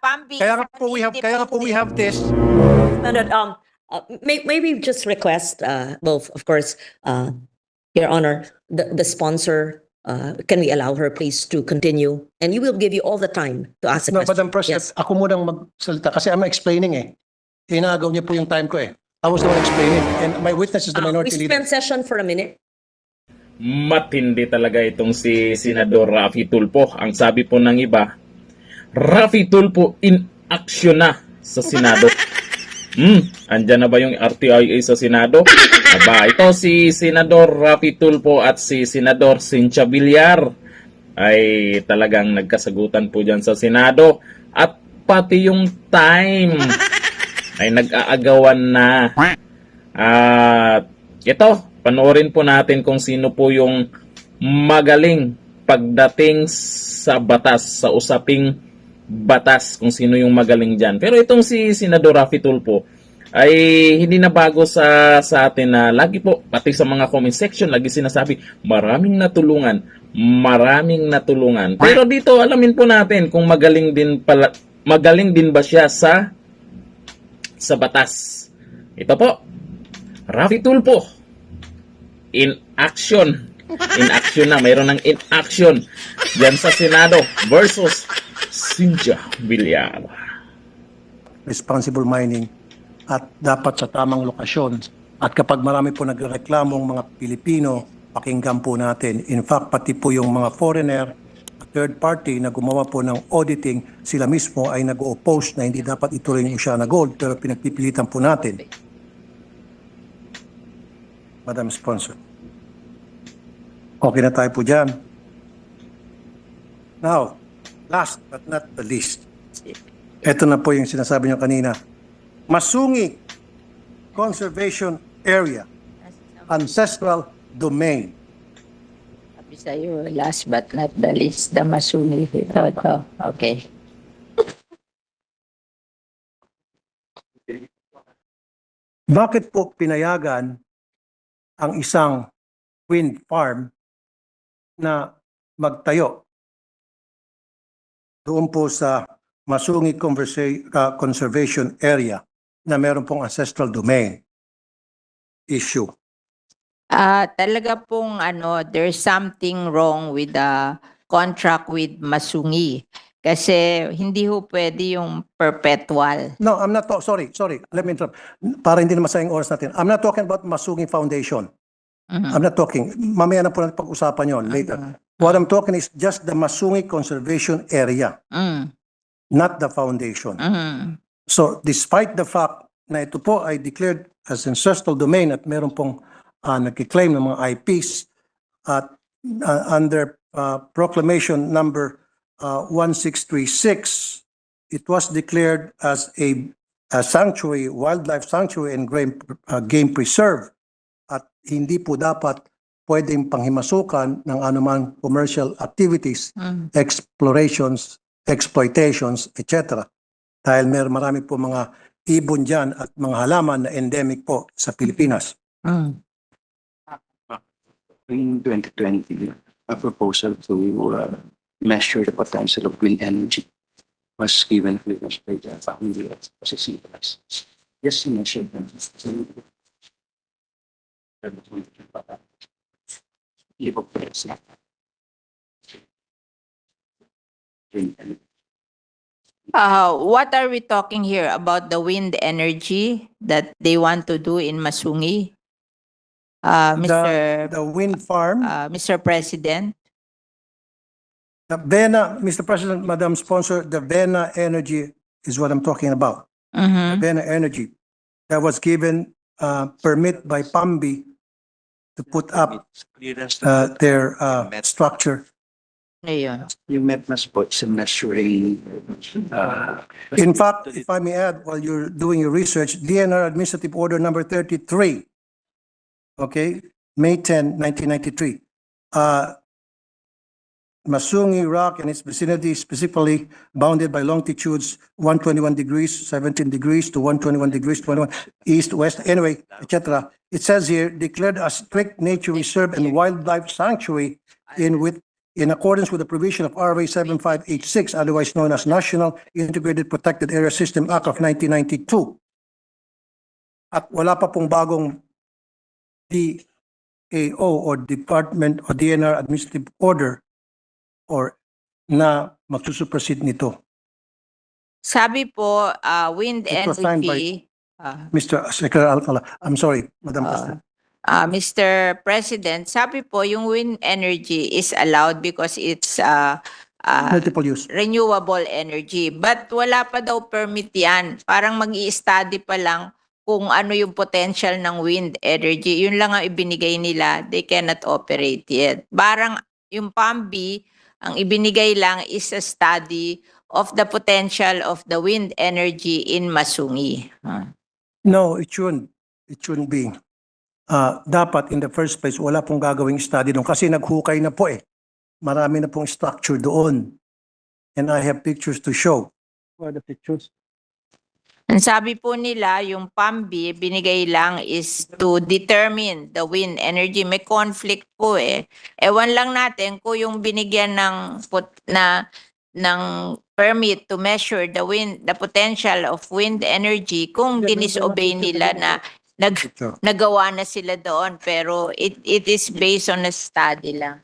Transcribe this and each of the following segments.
Pambi, kaya nga po we have this. Maybe just request both, of course, Your Honor, the sponsor. Can we allow her, please, to continue? And we will give you all the time to ask a No, question. Madam President, Yes. ako munang magsalita kasi I'm explaining eh. Inagaw niyo po yung time ko eh. I was the one explaining and my witness is the We minority leader. suspend session for a minute. Matindi talaga itong si Senador Raffy Tulfo. Ang sabi po ng iba, Raffy Tulfo in action na sa Senado. Andyan na ba yung RTIA sa Senado? Aba, ito si Senador Raffy Tulfo at si Senador Cynthia Villar ay talagang nagkasagutan po dyan sa Senado. At pati yung time ay nag-aagawan na. At ito, panoorin po natin kung sino po yung magaling pagdating sa batas, sa usaping batas, kung sino yung magaling dyan. Pero itong si Senador Raffy Tulfo ay hindi na bago sa atin na lagi po, pati sa mga comment section, lagi sinasabi, maraming natulungan. Pero dito, alamin po natin kung magaling din ba siya sa batas. Ito po, Raffy Tulfo in action. In action na, mayroon ng in action dyan sa Senado versus Cynthia Villar. Responsible mining at dapat sa tamang lokasyon. At kapag marami po nagreklamong mga Pilipino, pakinggan po natin. In fact, pati po yung mga foreigner, third party na gumawa po ng auditing, sila mismo ay nag-oppose na hindi dapat ituloy yung siya na gold, pero pinagpipilitan po natin. Madam Sponsor. Okay na tayo po dyan. Now, last but not the least, ito na po yung sinasabi nyo kanina. Masungi Conservation Area, Ancestral Domain. Sabi sa'yo, last but not the least, the Masuni. Ito. Okay. Bakit po pinayagan ang isang wind farm na magtayo doon po sa Masungi Conservation Area na meron pong ancestral domain issue? Talaga pong there's something wrong with the contract with Masungi. Kasi hindi ho pwede yung perpetual. No, I'm not sorry. Let me interrupt. Para hindi na masayang oras natin. I'm not talking about Masungi Foundation. I'm not talking. Mamaya na po natin pag-usapan yon later. What I'm talking is just the Masungi Conservation Area. Not the foundation. So, despite the fact na ito po ay declared as ancestral domain at meron pong nagkiklaim ng mga IPs at under proclamation number 1636, it was declared as a sanctuary, wildlife sanctuary and game preserve. At hindi po dapat pwedeng panghimasukan ng anumang commercial activities, explorations, exploitations, etc. Dahil marami po mga ibon dyan at mga halaman na endemic po sa Pilipinas. In 2020, a proposal to measure the potential of wind energy was given to us by the family of CCS. Just to measure them. What are we talking here about the wind energy that they want to do in Masungi? The wind farm, Mr. President? the Vena, Mr. President, Madam Sponsor, the Vena Energy is what I'm talking about. The Vena Energy that was given permit by PAMBI to put up their structure. Ayun. You met mas po sa measuring In fact, if I may add, while you're doing your research, DNR Administrative Order number 33, okay, May 10, 1993. Masungi Rock and its vicinity specifically bounded by longitudes 121 degrees, 17 degrees to 121 degrees, 21 east, west, anyway, etc. It says here, declared a strict nature reserve and wildlife sanctuary in in accordance with the provision of RA 7586, otherwise known as National Integrated Protected Area System Act of 1992. At wala pa pong bagong DAO or Department o DNR Administrative Order or na magsusuproceed nito. Sabi po, wind It was signed by- energy, Mr. Secretary Alcala, I'm sorry, Madam President. Mr. President, sabi po yung wind energy is allowed because it's Multiple use. renewable energy. But wala pa daw permit yan. Parang mag-i-study pa lang kung ano yung potential ng wind energy. Yun lang ang ibinigay nila. They cannot operate yet. Parang yung PAMBI, ang ibinigay lang is a study of the potential of the wind energy in Masungi. No, it shouldn't. It shouldn't be. Dapat in the first place, wala pong gagawing study doon kasi naghukay na po eh. Marami na pong structure doon. And I have pictures to show. Where are the pictures? Ang sabi po nila, yung PAMBI, binigay lang is to determine the wind energy. May conflict po eh. Ewan lang natin kung yung binigyan ng permit to measure the potential of wind energy, kung dinisobey nila na nagawa na sila doon. Pero it is based on a study lang.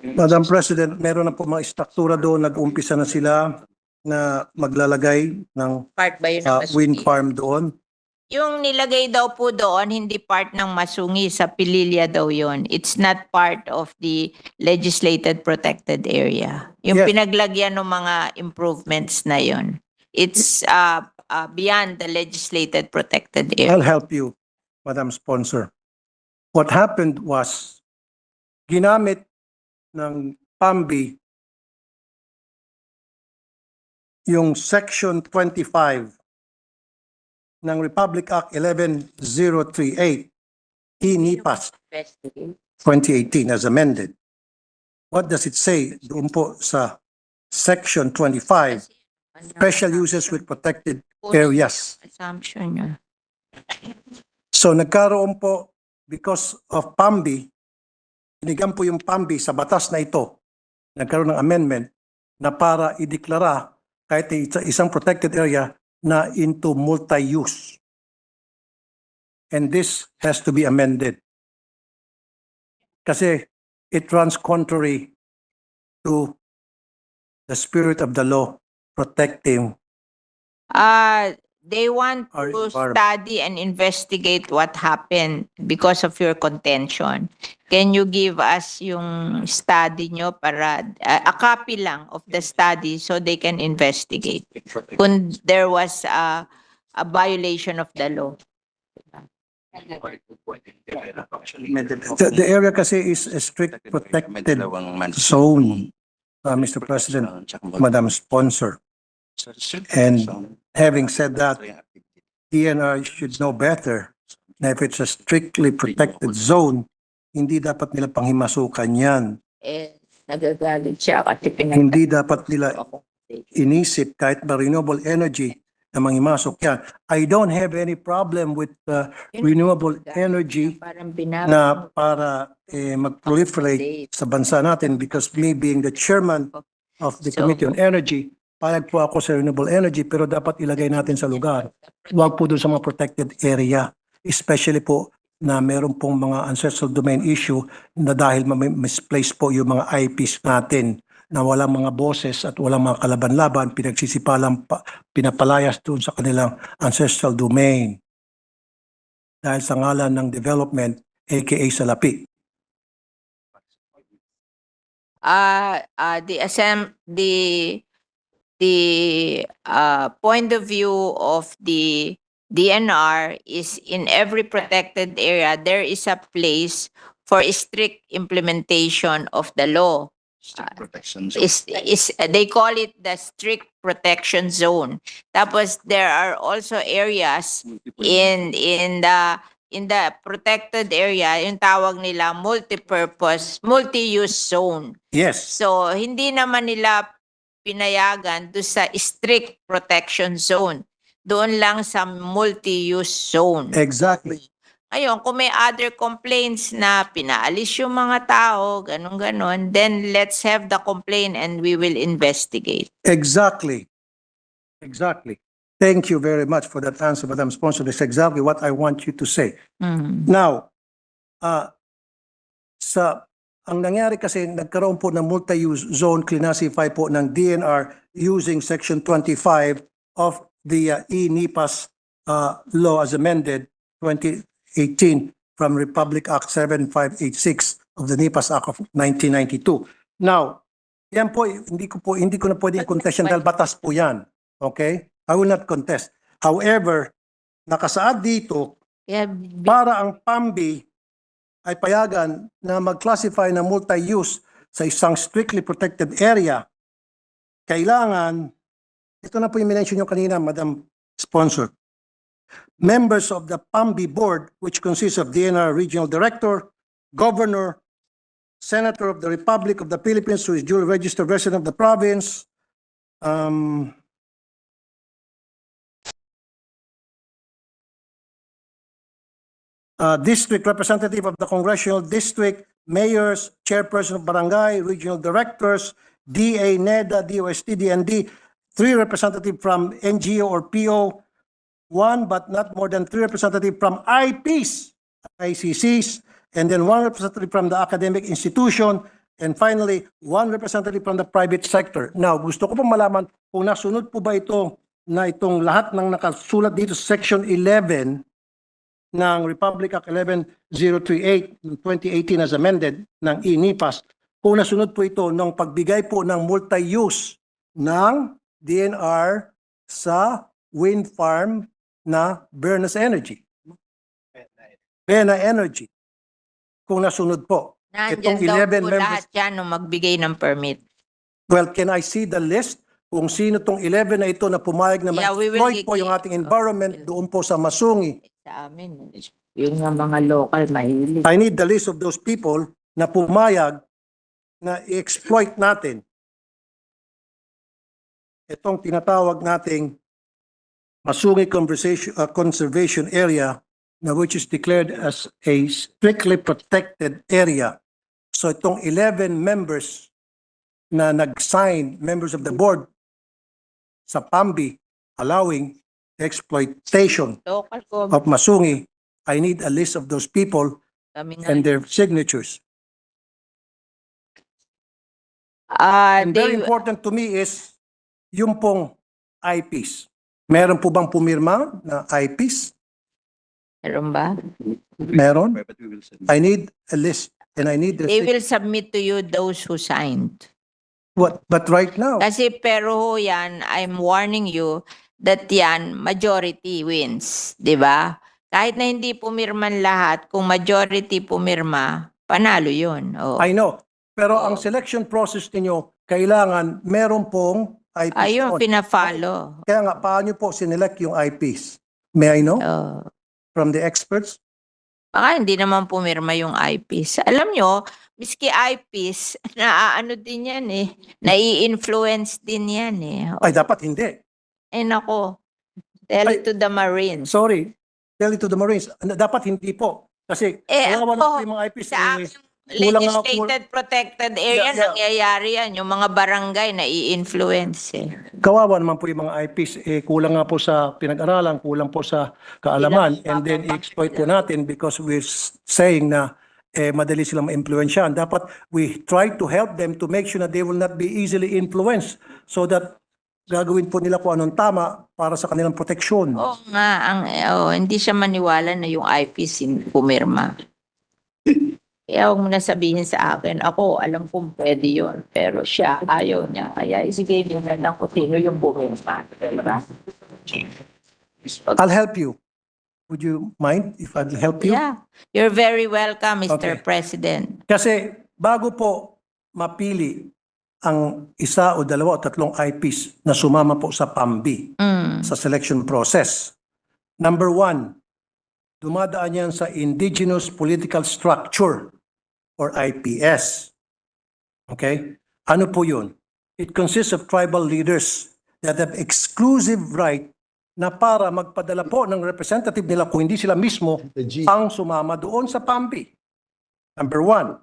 Madam President, meron na po mga struktura doon. Nag-umpisa na sila na maglalagay ng Part ba yun ng Masungi? wind farm doon. Yung nilagay daw po doon, hindi part ng Masungi, sa Pililya daw yun. It's not part of the legislated protected area. Yung Yes. pinaglagyan ng mga improvements na yun. It's beyond the legislated protected area. I'll help you, Madam Sponsor. What happened was, ginamit ng PAMBI yung Section 25 ng Republic Act 11038, INIPAS 2018 as amended. What does it say doon po sa Section 25, special uses with protected areas? Assumption yun. So nagkaroon po, because of PAMBI, binigyan po yung PAMBI sa batas na ito, nagkaroon ng amendment na para ideklara kahit isang protected area na into multi-use. And this has to be amended. Kasi it runs contrary to the spirit of the law protecting. They want Our to environment. study and investigate what happened because of your contention. Can you give us yung study nyo para a copy lang of the study so they can investigate kung there was a violation of the law? The area kasi is a strict protected zone, Mr. President, Madam Sponsor. And having said that, DNR should know better na if it's a strictly protected zone, hindi dapat nila panghimasukan yan. Nagagalit siya kasi Hindi dapat nila inisip kahit ba renewable energy na manghimasok yan. I don't have any problem with renewable energy na para mag-proliferate sa bansa natin because me being the chairman of the Committee on Energy, payag po ako sa renewable energy pero dapat ilagay natin sa lugar. Huwag po doon sa mga protected area. Especially po na meron pong mga ancestral domain issue na dahil misplaced po yung mga IPs natin na walang mga boses at walang mga kalaban-laban, pinagsisipalang pinapalayas doon sa kanilang ancestral domain. Dahil sa ngalan ng development, aka salapi. The point of view of the DNR is in every protected area, there is a place for strict implementation of the law. They call it the strict protection zone. Tapos there are also areas in the protected area, yung tawag nila multi-purpose, multi-use zone. Yes. So hindi naman nila pinayagan do sa strict protection zone. Doon lang sa multi-use zone. Exactly. Ngayon, kung may other complaints na pinaalis yung mga tao, ganun-ganon, then let's have the complaint and we will investigate. Exactly. Exactly. Thank you very much for that answer, Madam Sponsor. That's exactly what I want you to say. Mm. Now, ang nangyari kasi, nagkaroon po ng multi-use zone classify po ng DNR using Section 25 of the e-NIPAS law as amended 2018 from Republic Act 7586 of the NIPAS Act of 1992. Now, yan po, hindi ko na pwedeng contest yan dahil batas po yan. Okay? I will not contest. However, nakasaad dito, Yeah, para ang PAMBI ay payagan na mag-classify na multi-use sa isang strictly protected area, kailangan, ito na po yung minention nyo kanina, Madam Sponsor, members of the PAMBI board, which consists of DNR Regional Director, Governor, Senator of the Republic of the Philippines who is duly registered resident of the province, district representative of the congressional district, mayors, chairperson of barangay, regional directors, DA, NEDA, DOST, DND, 3 representative from NGO or PO, 1 but not more than 3 representative from IPs, ICCs, and then 1 representative from the academic institution, and finally, 1 representative from the private sector. Now, gusto ko po malaman kung nasunod po ba ito na itong lahat ng nakasulat dito sa Section 11 ng Republic Act 11038 ng 2018 as amended ng e-NIPAS, kung nasunod po ito ng pagbigay po ng multi-use ng DNR sa wind farm na Bernas Energy. Bena Energy. Kung nasunod po. nandyan Itong daw 11 po members. lahat yan nung magbigay ng permit. Well, can I see the list kung sino tong 11 na ito na pumayag na Yeah, we will ma-exploit po yung give- ating environment doon po sa Masungi? Sa amin, yung mga local mahilig. I need the list of those people na pumayag na i-exploit natin itong tinatawag nating Masungi Conservation Area na which is declared as a strictly protected area. So itong 11 members na nag-sign, members of the board sa PAMBI allowing exploitation Local ko, of Masungi, I need a list of those people kami nga. and their signatures. And very They, important to me is yung pong IPs. Meron po bang pumirma na IPs? meron ba? Meron. I need a list and I need the They will submit to you those who signed. but right now, Kasi pero ho yan, I'm warning you that yan, majority wins. Di ba? Kahit na hindi pumirman lahat, kung majority pumirma, panalo yun. Oh. I know. Pero Oo. ang selection process ninyo, kailangan meron pong IPs. Ayun, doon. pinafollow. Kaya nga, paano po sinelect yung IPs? May I know Oh. from the experts? Baka hindi naman pumirma yung eyepiece. Alam nyo, miski eyepiece, ano din yan eh. Nai-influence din yan eh. Ay, dapat hindi. Eh nako, tell Ay. it to the Marines. Sorry. Tell it to the Marines. Dapat hindi po. Kasi, kawawa na po yung mga IPs. Sa aming kulang nga po- legislated protected area, Yeah. nangyayari yan. Yung mga barangay na i-influence eh. Kawawa naman po yung mga IPs, kulang nga po sa pinag-aralan, kulang po sa kaalaman, and then i-exploit po natin because we're saying na madali silang ma-influensyahan. Dapat we try to help them to make sure that they will not be easily influenced so that gagawin po nila kung anong tama para sa kanilang proteksyon. Oo nga, hindi siya maniwala na yung IPC pumirma. Kaya huwag mo na sabihin sa akin, ako alam kong pwede yun, pero siya ayaw niya. Kaya isigay niyo na lang kung sino yung pumirma. Diba? I'll help you. Would you mind if I'll help you? Yeah, you're very welcome, Mr. Okay. President. Kasi bago po mapili ang isa o dalawa o tatlong IPs na sumama po sa PAMBI, sa selection process. Number 1, dumadaan yan sa Indigenous Political Structure or IPS. Okay? Ano po yun? It consists of tribal leaders that have exclusive right na para magpadala po ng representative nila kung hindi sila mismo ang sumama doon sa PAMBI. Number one.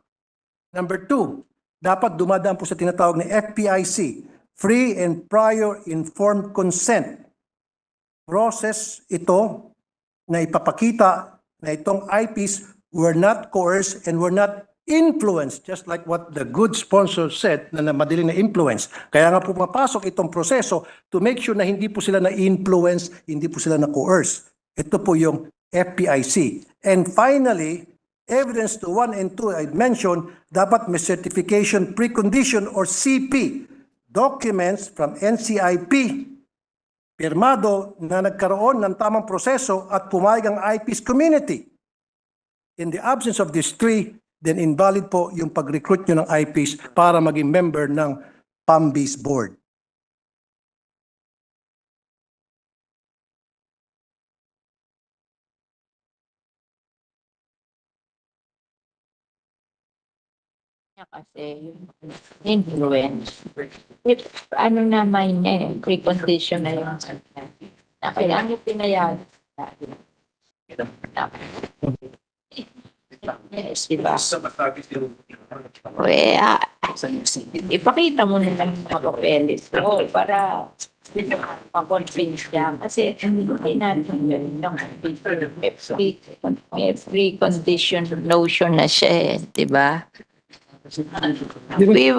Number two, dapat dumadaan po sa tinatawag na FPIC, Free and Prior Informed Consent. Process ito na ipapakita na itong IPs were not coerced and were not influenced, just like what the good sponsor said na madaling na influence. Kaya nga po mapasok itong proseso to make sure na hindi po sila na-influence, hindi po sila na-coerce. Ito po yung FPIC. And finally, evidence to 1 and 2 I mentioned, dapat may certification precondition or CP, documents from NCIP, pirmado na nagkaroon ng tamang proseso at pumayag ang IP's community. In the absence of these three, then invalid po yung pag-recruit nyo ng IPs para maging member ng PAMBI's board. Kasi yung influence. If, ano naman niya eh, precondition na yung na kailangan pinayag. Yes, diba? Ipakita mo na lang mga papeles ko para ma-convince siya. Kasi hindi natin yun yung may precondition notion na siya eh, diba? We,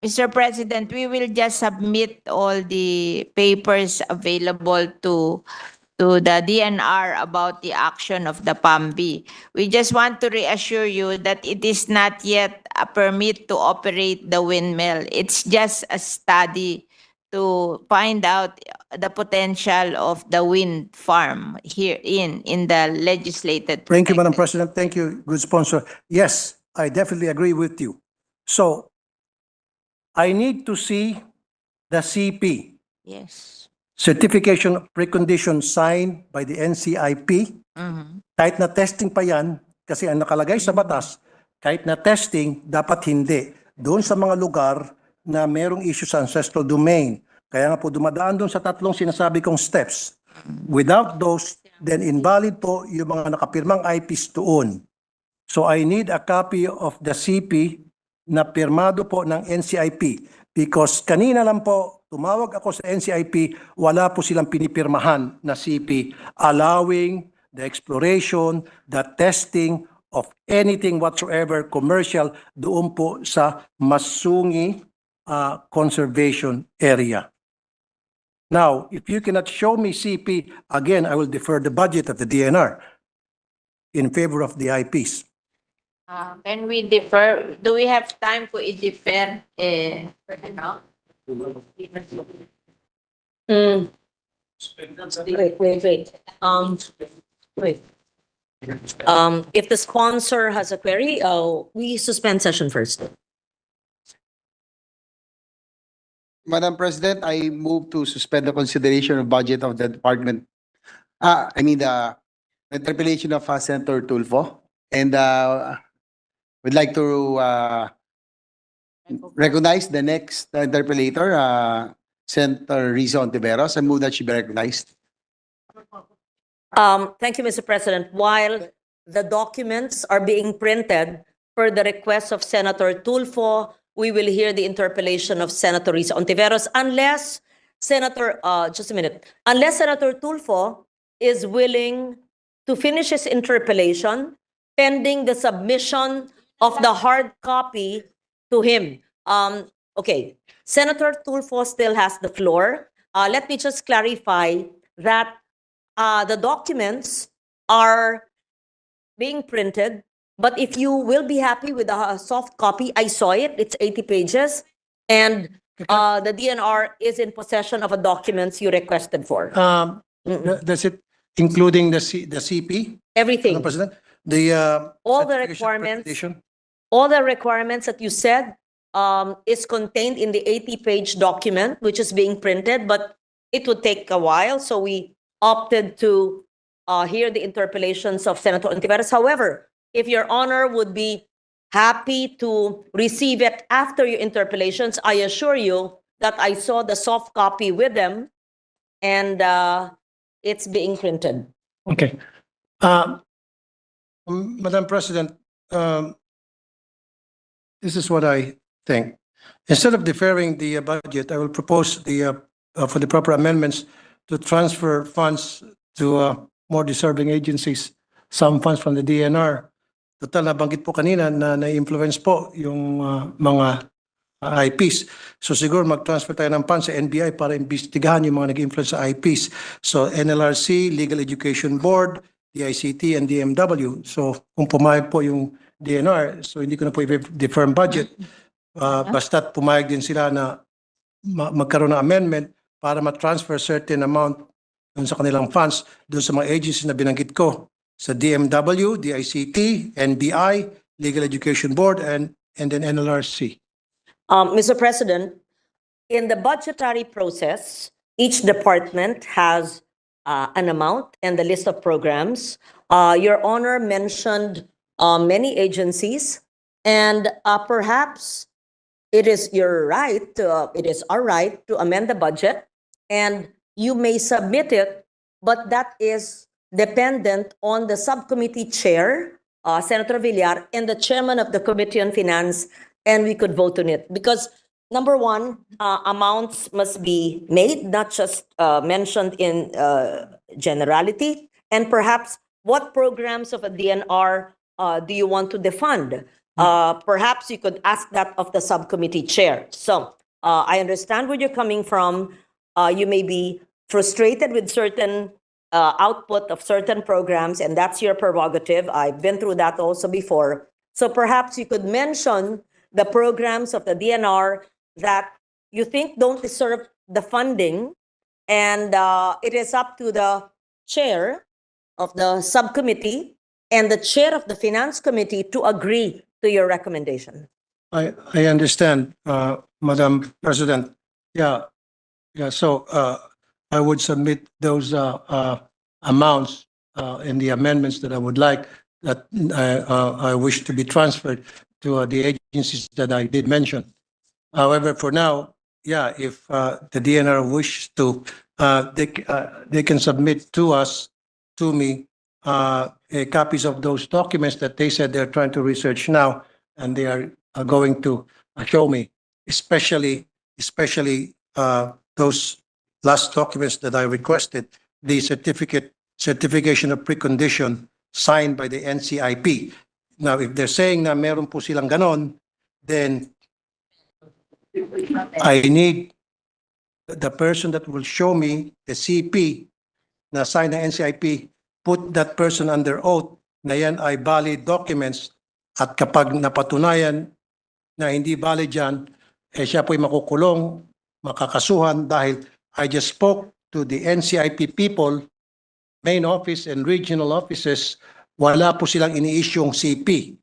Mr. President, we will just submit all the papers available to the DNR about the action of the PAMBI. We just want to reassure you that it is not yet a permit to operate the windmill. It's just a study to find out the potential of the wind farm here in the legislated. Thank you, Madam perspective. President. Thank you, good sponsor. Yes, I definitely agree with you. So, I need to see the CP, Yes. Certification of Precondition signed by the NCIP. Mhm. Kahit na testing pa yan, kasi ang nakalagay sa batas, kahit na testing, dapat hindi. Doon sa mga lugar na merong issue sa ancestral domain. Kaya nga po dumadaan doon sa tatlong sinasabi kong steps. Without those, then invalid po yung mga nakapirmang IPs doon. So I need a copy of the CP na pirmado po ng NCIP because kanina lang po tumawag ako sa NCIP, wala po silang pinipirmahan na CP allowing the exploration, the testing of anything whatsoever commercial doon po sa Masungi Conservation Area. Now, if you cannot show me CP, again, I will defer the budget of the DNR in favor of the IPs. Can we defer? Do we have time to i-defer? Ano? Wait. Wait. If the sponsor has a query, we suspend session first. Madam President, I move to suspend the consideration of budget of the department. The interpellation of Senator Tulfo. And would like to recognize the next interpellator, Senator Rizzo Ontiveros. I move that she be recognized. Thank you, Mr. President. While the documents are being printed per the request of Senator Tulfo, we will hear the interpellation of Senator Rizzo Ontiveros unless just a minute, unless Senator Tulfo is willing to finish his interpellation pending the submission of the hard copy to him. Okay, Senator Tulfo still has the floor. Let me just clarify that the documents are being printed, but if you will be happy with a soft copy, I saw it, it's 80 pages, and the DNR is in possession of the documents you requested for. Does it including the CP, Everything, Madam President? The all the certification of requirements, precondition? all the requirements that you said is contained in the 80-page document, which is being printed, but it would take a while, so we opted to hear the interpellations of Senator Ontiveros. However, if Your Honor would be happy to receive it after your interpellations, I assure you that I saw the soft copy with them, and it's being printed. Okay. Madam President, this is what I think. Instead of deferring the budget, I will propose for the proper amendments to transfer funds to more deserving agencies, some funds from the DNR. Total, nabanggit po kanina na na-influence po yung mga IPs. So siguro mag-transfer tayo ng funds sa NBI para imbestigahan yung mga nag-influence sa IPs. So NLRC, Legal Education Board, DICT, and DMW. So kung pumayag po yung DNR, so hindi ko na po i-defer ang budget. Basta't pumayag din sila na magkaroon ng amendment para ma-transfer certain amount dun sa kanilang funds dun sa mga agencies na binanggit ko sa DMW, DICT, NBI, Legal Education Board, and then NLRC. Mr. President, in the budgetary process, each department has an amount and the list of programs. Your Honor mentioned many agencies, and perhaps it is our right to amend the budget, and you may submit it, but that is dependent on the subcommittee chair, Senator Villar, and the chairman of the Committee on Finance, and we could vote on it. Because number one, amounts must be made, not just mentioned in generality, and perhaps what programs of a DNR do you want to defund? Perhaps you could ask that of the subcommittee chair. So I understand where you're coming from. You may be frustrated with certain output of certain programs, and that's your prerogative. I've been through that also before. So perhaps you could mention the programs of the DNR that you think don't deserve the funding, and it is up to the chair of the subcommittee and the chair of the finance committee to agree to your recommendation. I understand, Madam President. Yeah. So I would submit those amounts in the amendments that I would like that I wish to be transferred to the agencies that I did mention. However, for now, yeah, if the DNR wishes to, they can submit to me, copies of those documents that they said they're trying to research now, and they are going to show me, especially those last documents that I requested, the certification of precondition signed by the NCIP. Now, if they're saying na meron po silang ganon, then I need the person that will show me the CP na sign ng NCIP, put that person under oath na yan ay valid documents, at kapag napatunayan na hindi valid yan, siya po'y makukulong, makakasuhan dahil I just spoke to the NCIP people, main office and regional offices, wala po silang ini-issue'ng CP.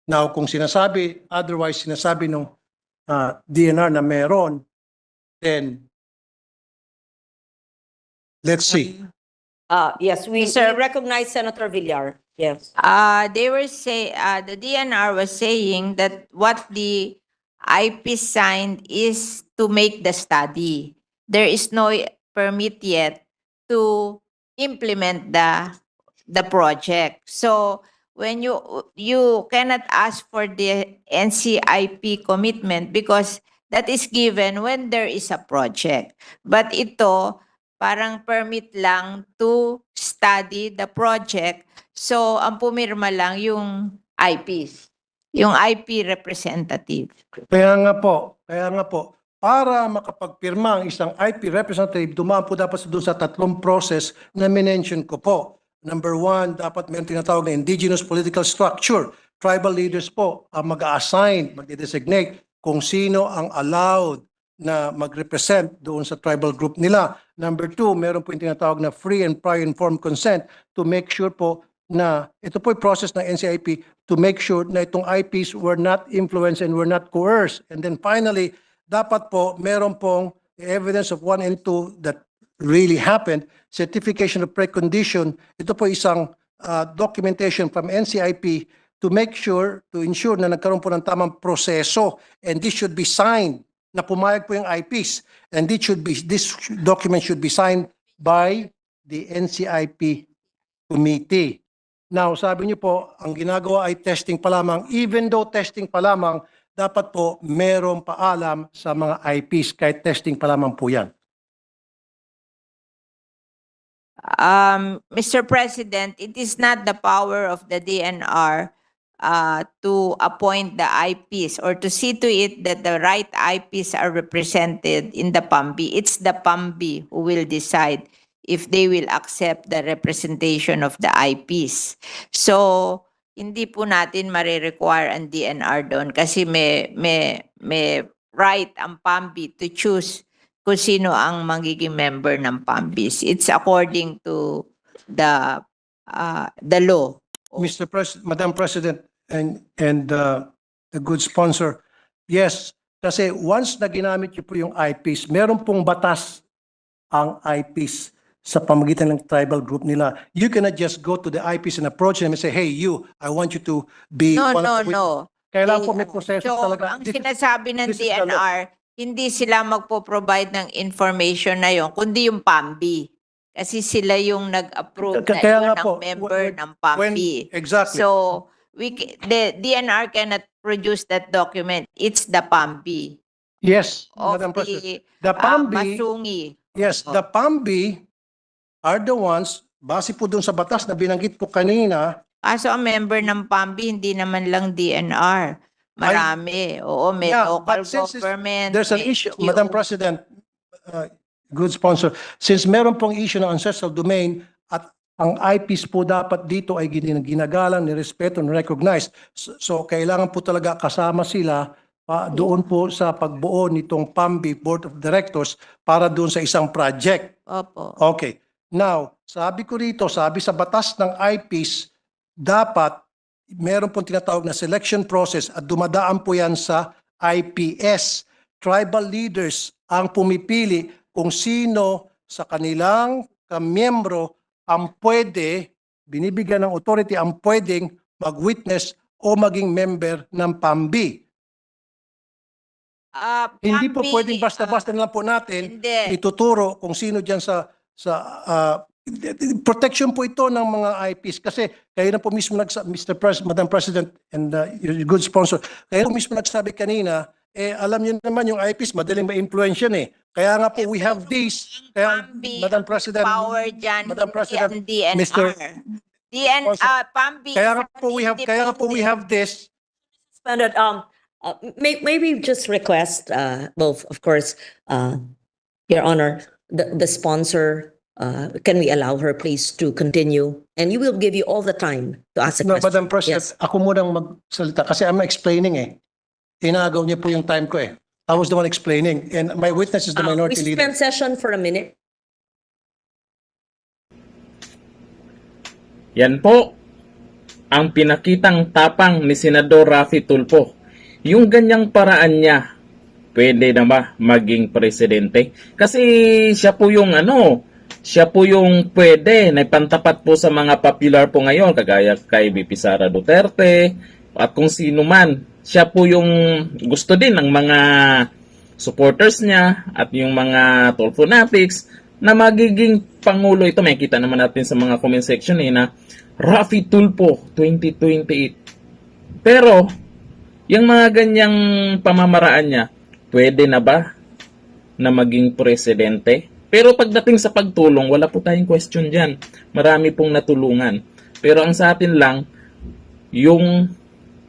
Now, kung otherwise sinasabi ng DNR na meron, then let's see. Yes, we recognize Senator Villar. Yes. They were the DNR was saying that what the IP signed is to make the study. There is no permit yet to implement the project. So when you cannot ask for the NCIP commitment because that is given when there is a project. But ito parang permit lang to study the project. So, ang pumirma lang yung IPs, yung IP representative. Kaya nga po, para makapagpirma ang isang IP representative, dumaan po dapat doon sa tatlong process na minention ko po. Number one, dapat may tinatawag na indigenous political structure. Tribal leaders po ang mag-assign, mag-designate kung sino ang allowed na mag-represent doon sa tribal group nila. Number two, meron po yung tinatawag na free and prior informed consent to make sure po na ito po yung process ng NCIP to make sure na itong IPs were not influenced and were not coerced. And then finally, dapat po meron pong evidence of 1 and 2 that really happened, certification of precondition. Ito po isang documentation from NCIP to ensure na nagkaroon po ng tamang proseso, and this should be signed na pumayag po yung IPs. And this document should be signed by the NCIP committee. Now, sabi niyo po, ang ginagawa ay testing pa lamang. Even though testing pa lamang, dapat po merong paalam sa mga IPs kahit testing pa lamang po yan. Mr. President, it is not the power of the DNR to appoint the IPs or to see to it that the right IPs are represented in the PAMBI. It's the PAMBI who will decide if they will accept the representation of the IPs. So, hindi po natin marirequire ang DNR doon kasi may right ang PAMBI to choose kung sino ang magiging member ng PAMBIS. It's according to the law. Madam President and the good sponsor, yes, kasi once na ginamit niyo po yung IPs, meron pong batas ang IPs sa pamagitan ng tribal group nila. You cannot just go to the IPs and approach them and say, hey, I want you to be No, one of the no. Kailangan po may proseso So, talaga. ang sinasabi ng this is the law. DNR, hindi sila magpo-provide ng information na yon, kundi yung PAMBI. Kasi sila yung nag-approve na Kaya yun nga ang member when- ng PAMBI. Exactly. So, the DNR cannot produce that document. It's the PAMBI Yes, of Madam President. the The PAMBI, Masungi. yes, the PAMBI are the ones, base po dun sa batas na binanggit po kanina, Kaso ang member ng PAMBI, hindi naman lang DNR. Marami. Oo, may Yeah, local but since government. there's an may issue, NGO. Madam President, good sponsor, since meron pong issue ng ancestral domain at ang IPs po dapat dito ay ginagalang, nirespeto, recognize. So kailangan po talaga kasama sila doon po sa pagbuo nitong PAMBI Board of Directors para doon sa isang project. Opo. Okay. Now, sabi ko rito, sabi sa batas ng IPs, dapat meron pong tinatawag na selection process at dumadaan po yan sa IPS. Tribal leaders ang pumipili kung sino sa kanilang kamiyembro ang pwede, binibigyan ng authority, ang pwedeng mag-witness o maging member ng PAMBI. Hindi po PAMBI, pwedeng basta-basta na lang po natin hindi. ituturo kung sino dyan sa protection po ito ng mga IPs kasi kayo na po mismo Madam President and your good sponsor, kayo po mismo nagsabi kanina, alam niyo naman yung IPs madaling ma-influence yan eh. Kaya nga po we have this, kaya PAMBI, Madam President, power dyan, Madam President, hindi ang Mr. DNR. PAMBI. kaya nga po we have this. Suspended, maybe just request, both, of course, Your Honor, the sponsor, can we allow her please to continue? And you will give you all the time to ask a No, question. Madam President, Yes. ako munang magsalita kasi I'm explaining eh. Inagaw niya po yung time ko eh. I was the one explaining and my witness is the We minority leader. suspend session for a minute. Yan po ang pinakitang tapang ni Senador Raffy Tulfo. Yung ganyang paraan niya, pwede na ba maging presidente? Kasi siya po yung pwede na ipantapat po sa mga popular po ngayon, kagaya kay VP Sara Duterte, at kung sino man. Siya po yung gusto din ng mga supporters niya at yung mga Tulfo fanatics na magiging pangulo. Ito may kita naman natin sa mga comment section na Raffy Tulfo 2028. Pero yung mga ganyang pamamaraan niya, pwede na ba na maging presidente? Pero pagdating sa pagtulong, wala po tayong question dyan. Marami pong natulungan. Pero ang sa atin lang, yung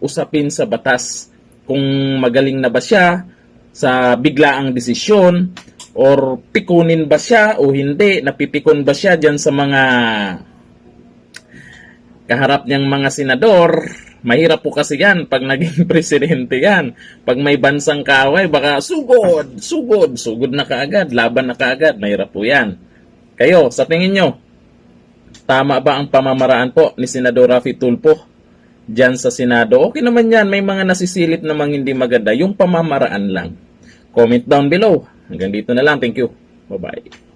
usapin sa batas. Kung magaling na ba siya sa biglaang desisyon or pikunin ba siya o hindi, napipikon ba siya dyan sa mga kaharap niyang mga senador. Mahirap po kasi yan pag naging presidente yan. Pag may bansang kaaway, baka sugod na kaagad, laban na kaagad. Mahirap po yan. Kayo, sa tingin nyo, tama ba ang pamamaraan po ni Senador Raffy Tulfo dyan sa Senado? Okay naman yan, may mga nasisilip namang hindi maganda. Yung pamamaraan lang. Comment down below. Hanggang dito na lang. Thank you. Bye-bye.